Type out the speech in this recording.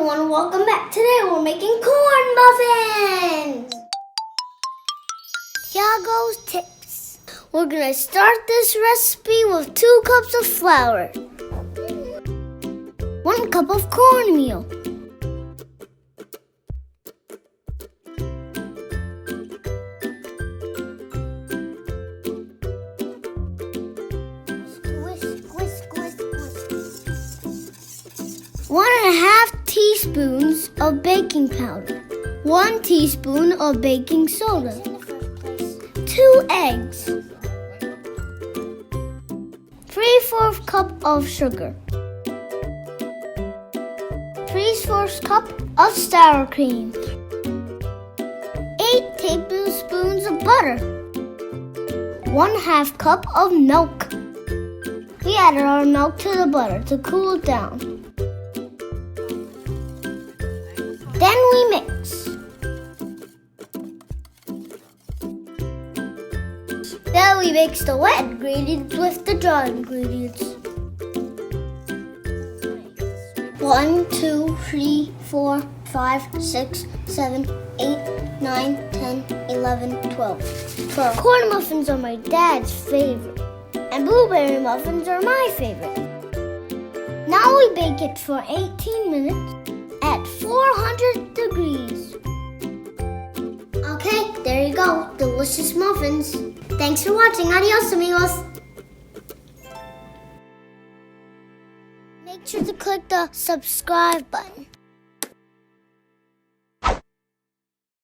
everyone, welcome back. Today we're making corn muffins! Tiago's tips. We're gonna start this recipe with 2 cups of flour, 1 cup of cornmeal, 1.5 teaspoons of baking powder, 1 teaspoon of baking soda, 2 eggs, 3/4 cup of sugar, 3/4 cup of sour cream, 8 tablespoons of butter, 1/2 cup of milk. We added our milk to the butter to cool it down. Then we mix. Then we mix the wet ingredients with the dry ingredients. 1, 2, 3, 4, 5, 6, 7, 8, 9, 10, 11, 12. Corn muffins are my dad's favorite, and blueberry muffins are my favorite. Now we bake it for 18 minutes at 400 degrees. Okay, there you go. Delicious muffins. Thanks for watching. Adios, amigos. Make sure to click the subscribe button.